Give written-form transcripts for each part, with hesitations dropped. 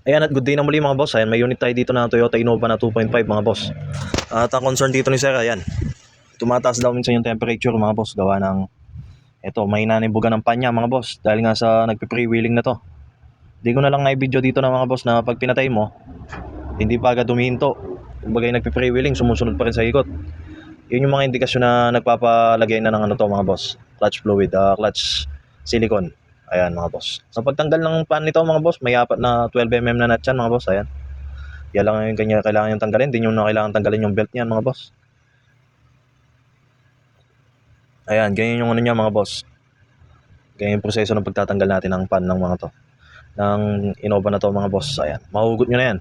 Ayan at good day na muli mga boss. Ayan, may unit tayo dito na Toyota Innova na 2.5 mga boss. At ang concern dito ni Sir, ayan, tumataas daw minsan yung temperature mga boss. Gawa ng, eto, may nanibugan ng panya mga boss. Dahil nga sa nagpe-freewheeling na to. Hindi ko na lang na-video dito na mga boss na pag pinatay mo, hindi pa agad humihinto. Kumbaga yung nagpe-freewheeling, sumusunod pa rin sa ikot. Yun yung mga indikasyon na nagpapalagay na ng ano to mga boss. Clutch fluid, clutch silicone. Ayan mga boss. Sa pagtanggal ng pan nito mga boss, may apat na 12 mm na nut yan mga boss. Ayan. Yan lang yung kanya kailangan yung tanggalin. Hindi nyo na kailangan tanggalin yung belt niyan mga boss. Ayan, ganyan yung ano niya mga boss. Ganyan yung proseso ng pagtatanggal natin ng pan ng mga to. Ng Innova na to mga boss. Ayan, mahugot nyo na yan.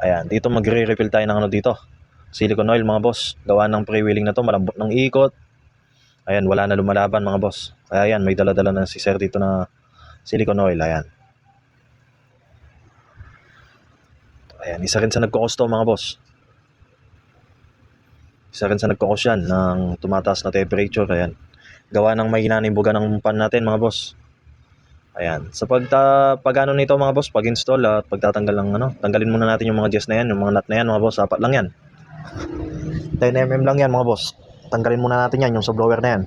Ayan, dito magre-refill tayo ng ano dito. Silicone oil mga boss. Gawa ng pre-wheeling na to, malambot ng ikot. Ayan, wala na lumalaban mga boss. Kaya ayan, may dala-dala na si sir dito na silicone oil. Ayan. Ayan, isa rin sa nagkukosto mga boss. Isa rin sa nagkukos yan ng tumataas na temperature. Ayan. Gawa ng may hinanimbugan ng pan natin mga boss. Ayan. Sa pag-ano nito mga boss, pag-install at pagtatanggal ng ano, tanggalin muna natin yung mga jets na yan, yung mga nut na yan mga boss, apat lang yan. 10 mm lang yan mga boss. Tanggalin muna natin yan, yung subwoofer na yan.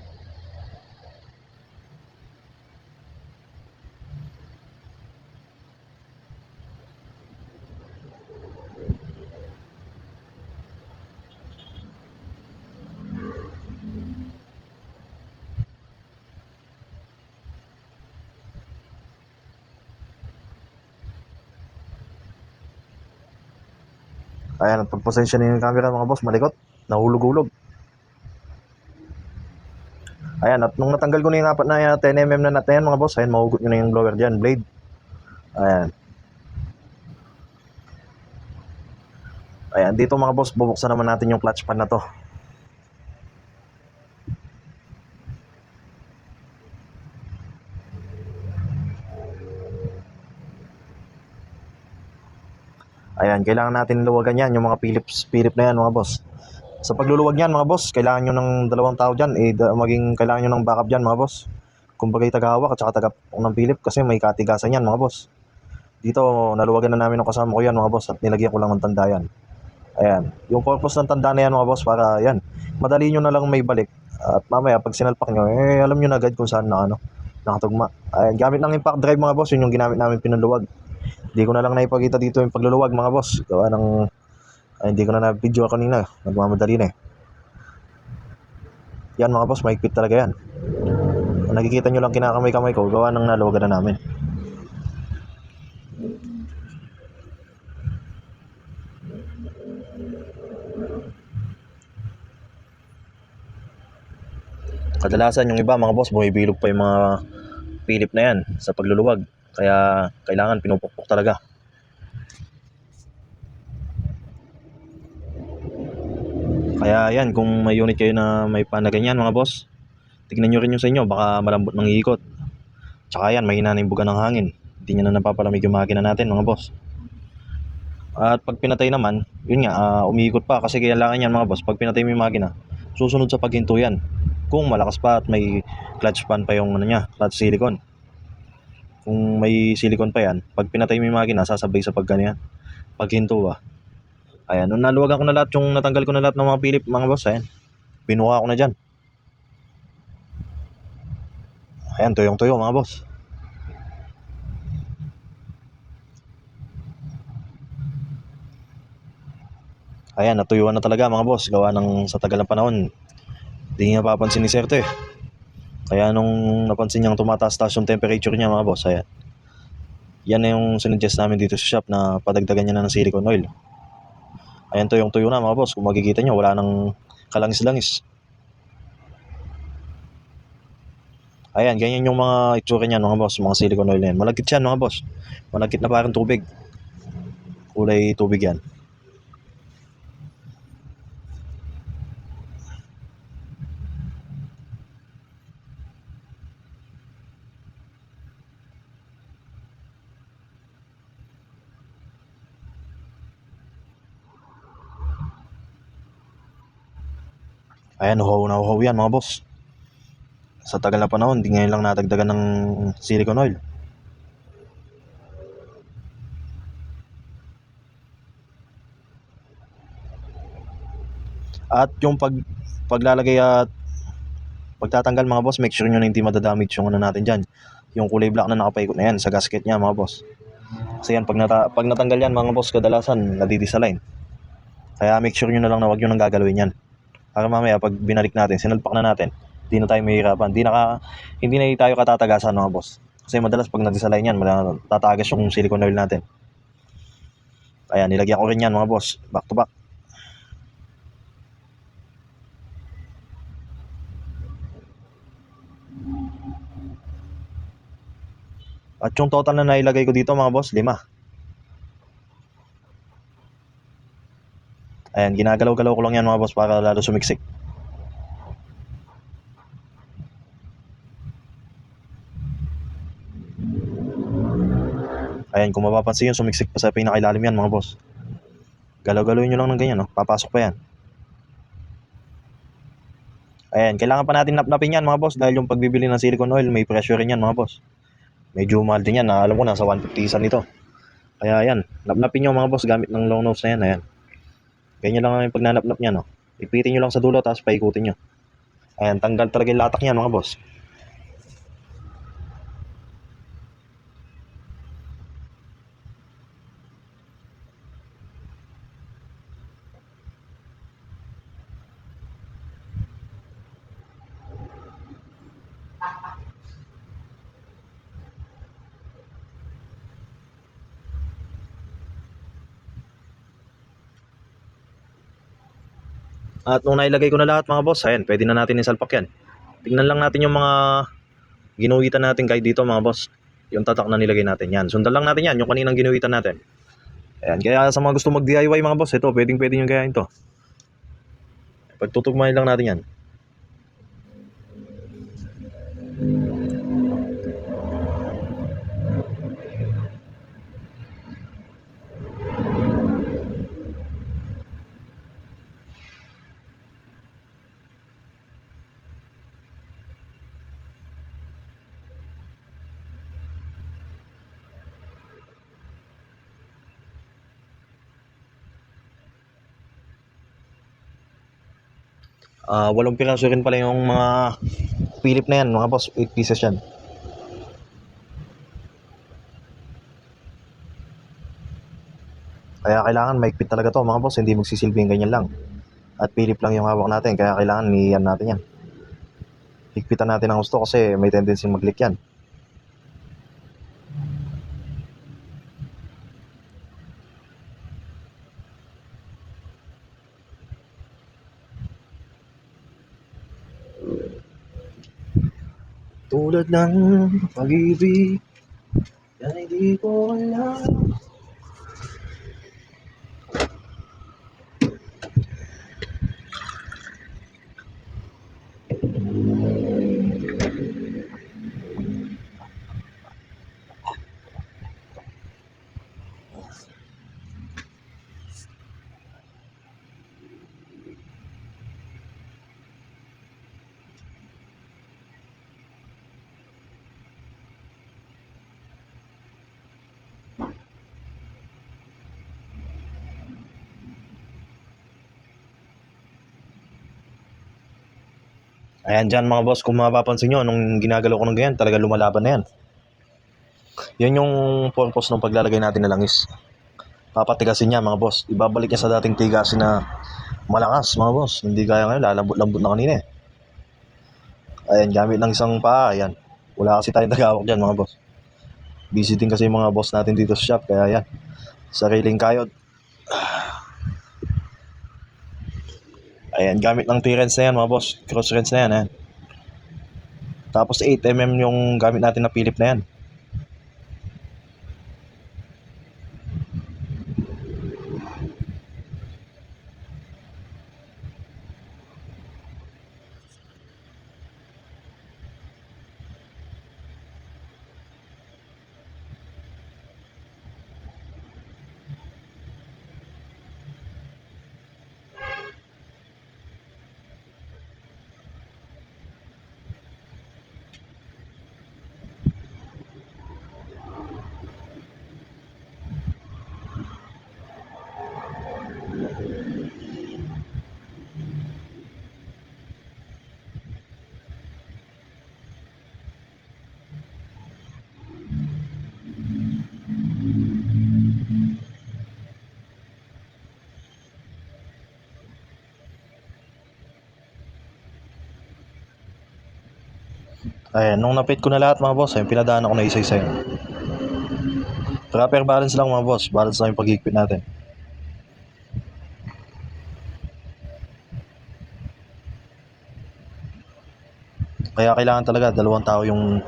Ayan, pag-position yung camera mga boss, malikot, nahulog-hulog. Ayan, at nung natanggal ko na yung apat na 10 mm na nut na yan mga boss, ayan, mahugot nyo na yung blower dyan, blade. Ayan. Ayan, dito mga boss, bubuksan naman natin yung clutch pan na to. Ayan, kailangan natin luwagan yan, yung mga Philip na yan mga boss. Sa pagluluwag niyan mga boss, kailangan nyo ng dalawang tao dyan, kailangan nyo ng backup dyan mga boss. Kumbaga tagahawak at saka tagapok ng Philip kasi may katigasan yan mga boss. Dito, naluwagan na namin ng kasama ko yan mga boss at nilagyan ko lang ng tanda yan. Ayan, yung purpose ng tanda na yan mga boss para yan, madali nyo na lang may balik. At mamaya pag sinalpak nyo, alam nyo na agad kung saan nakatugma. Ayan, gamit ng impact drive mga boss, yun yung ginamit namin pinuluwag. Hindi ko na lang naipakita dito yung pagluluwag mga boss. Gawa ng hindi ko na na-video kanina. Nagmamadali na eh. Yan mga boss, mahigpit talaga yan. Nakikita nyo lang kinakamay-kamay ko, gawa ng naluwagan na namin. Kadalasan yung iba mga boss, bumibilog pa yung mga Philip na yan sa pagluluwag. Kaya kailangan pinupukpok talaga. Kaya yan, kung may unit kayo na may pan na ganyan mga boss, tignan nyo rin yung sa inyo, baka malambot ng ikot. Tsaka yan, mahina na yung buga ng hangin. Hindi nyo na napapalamig yung makina natin mga boss. At pag pinatay naman, yun nga, umiikot pa kasi kailangan yan mga boss. Pag pinatay mo yung makina, susunod sa paghinto yan. Kung malakas pa at may clutch pan pa yung ano niya, clutch silicone. Kung may silicone pa yan, pag pinatay mo yung makina, sasabay sa pagganyan. Paghinto ba. Ayan, nung naluwagan ko na lahat, yung natanggal ko na lahat ng mga Philip mga boss, ayan. Binuha ko na dyan. Ayan, tuyong-tuyo mga boss. Ayan, natuyuan na talaga mga boss. Gawa ng sa tagal ng panahon, hindi niya papansin ni Sir to eh. Kaya nung napansin niyang tumataas-taas yung temperature niya mga boss, ayan. Yan na yung sinuggest namin dito sa shop na padagdagan niya na ng silicone oil. Ayan, tuyong-tuyo na mga boss. Kung makikita niyo, wala nang kalangis-langis. Ayan, ganyan yung mga itsura niyan mga boss, mga silicone oil na yan. Malagkit yan mga boss. Malagkit na parang tubig. Kulay tubig yan. Ayan, uhaw na uhaw yan mga boss. Sa tagal na panahon, di ngayon lang natagdagan ng silicone oil. At yung paglalagay at pagtatanggal mga boss, make sure nyo na hindi madadamage yung ano natin dyan. Yung kulay black na nakapaikot na yan sa gasket niya mga boss. Kasi yan, pag natanggal yan mga boss, kadalasan nadidisalign. Kaya make sure nyo na lang na huwag nyo nang gagalawin yan. Para mamaya pag binalik natin, sinalpak na natin, hindi na tayo mahihirapan. Hindi na tayo katatagasan mga boss. Kasi madalas pag nadisalign yan, tatagas yung silicone oil natin. Ayan, nilagyan ko rin yan mga boss, back to back. At yung total na nailagay ko dito mga boss, 5. Ayan, ginagalaw-galaw ko lang yan mga boss para lalo sumiksik. Ayan, kung mapapansin yun, sumiksik pa sa pinakailalim yan mga boss. Galaw-galawin nyo lang ng ganyan, no? Papasok pa yan. Ayan, kailangan pa natin napnapin yan mga boss dahil yung pagbibili ng silicone oil, may pressure rin yan mga boss. Medyo mahal din yan, alam ko nasa 150 isa nito. Kaya yan, napnapin nyo mga boss gamit ng long nose na yan. Ayan. Ganyan lang ang pag nanapnap niya, no? Ipitin nyo lang sa dulo, tapos paikutin nyo. Ayan, tanggal talaga yung latak niyan mga boss. At nung nailagay ko na lahat mga boss, ayan, pwede na natin isalpak yan. Tingnan lang natin yung mga ginuwitan natin kahit dito mga boss. Yung tatak na nilagay natin yan. Sundan lang natin yan, yung kaninang ginuwitan natin. Ayan, kaya sa mga gusto mag DIY mga boss, ito, pwede nyo gayahin to. Pagtutugmahin lang natin yan. Walong piraso rin pala yung mga Philip na yan mga boss, 8 pieces yan. Kaya kailangan maikpit talaga to mga boss, hindi magsisilbing ganyan lang. At Philip lang yung hawak natin, kaya kailangan niyan natin yan. Higpitan natin ang gusto kasi may tendency mag-leak yan. Tulad ng pag-ibig, yan hindi ko alam. Ayan dyan mga boss, kung mapapansin nyo, nung ginagalaw ko ng ganyan, talaga lumalaban na yan. Yan yung purpose ng paglalagay natin na langis. Papatigasin niya mga boss. Ibabalik niya sa dating tigasin na malakas mga boss. Hindi gaya ngayon, lalambot-lambot na kanina eh. Ayan, gamit ng isang paa, ayan. Wala kasi tayong tagawak dyan mga boss. Busy din kasi yung mga boss natin dito sa shop, kaya yan. Sariling kayod. Ayan, gamit ng T-wrench na yan mga boss. Cross wrench na yan, ayan. Tapos 8mm yung gamit natin na Philip na yan. Ayan, nung napit ko na lahat mga boss, ayun, pinadaan ako na isa-isa yun. Proper balance lang mga boss, balance lang yung paghigpit natin. Kaya kailangan talaga dalawang tao yung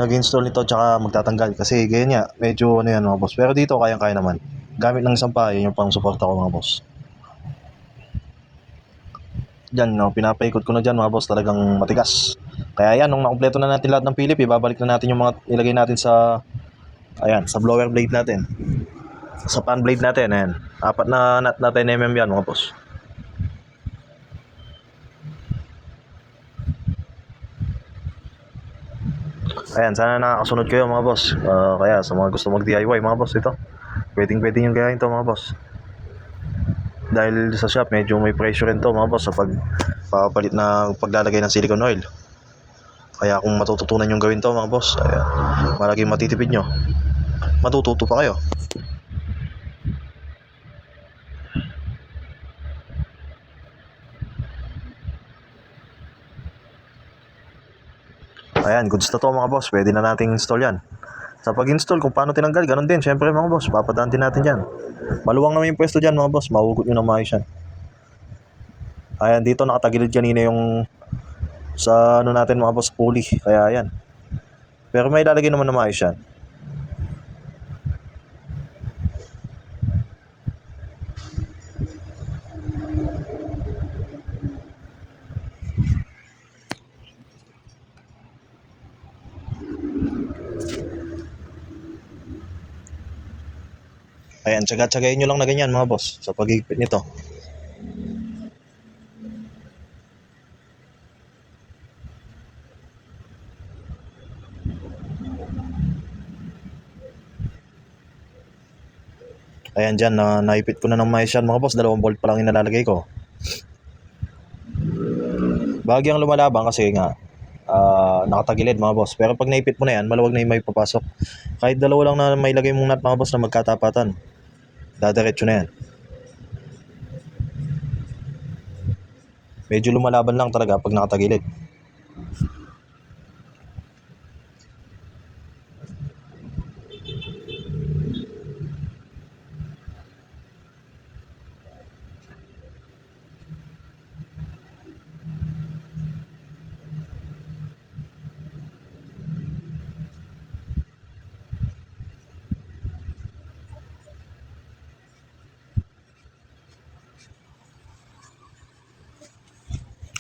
nag-install nito tsaka magtatanggal. Kasi ganyan nga, medyo ano yan mga boss. Pero dito kayang-kaya naman. Gamit ng isang pa, yun yung pang support ako mga boss. Diyan, no, pinapaikot ko na dyan mga boss, talagang matigas. Kaya yan, nung nakumpleto na natin lahat ng Philip, ibabalik na natin yung mga ilagay natin sa, ayan, sa blower blade natin. Sa pan blade natin, ayan. Apat na nut na 10mm yan mga boss. Ayan, sana nakakasunod kayo mga boss. Kaya sa mga gusto mag-DIY mga boss, ito. Pwedeng yung gayahin to mga boss. Dahil sa shop, medyo may pressure rin to mga boss sa pagpapalit na paglalagay ng silicone oil. Kaya kung matututunan yung gawin to mga boss, ayan, malaging matitipid nyo. Matututo pa kayo. Ayan, goods na to mga boss. Pwede na nating install yan. Sa pag-install, kung paano tinanggal, ganun din. Siyempre mga boss, papadaan din natin yan. Maluwang naman yung pwesto dyan mga boss. Mahugot nyo na maayos yan. Ayan, dito nakatagilid kanina yung sa ano natin mga boss, pulley. Kaya ayan. Pero may lalagay naman na maayos yan. Ayan, tsaga-tsagayin nyo lang na ganyan mga boss sa paghigpit nito. Ayan dyan, naipit ko na ng maayos yan mga boss. 2 bolt pa lang yung nalalagay ko. Bahagyang lumalaban kasi nga nakatagilid mga boss. Pero pag naipit mo na yan, maluwag na yung may papasok. Kahit dalawa lang na may lagay mong nut mga boss na magkatapatan, dadiretso na yan. Medyo lumalaban lang talaga pag nakatagilid.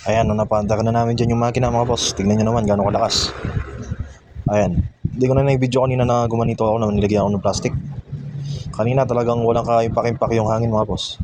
Ayan, nung napaandakan na namin dyan yung makina mga boss. Tignan nyo naman gano'ng kalakas. Ayan, hindi ko na na-video kanina na gumanito ako na nilagyan ako ng plastic. Kanina talagang walang kaimpak-impak yung hangin mga boss.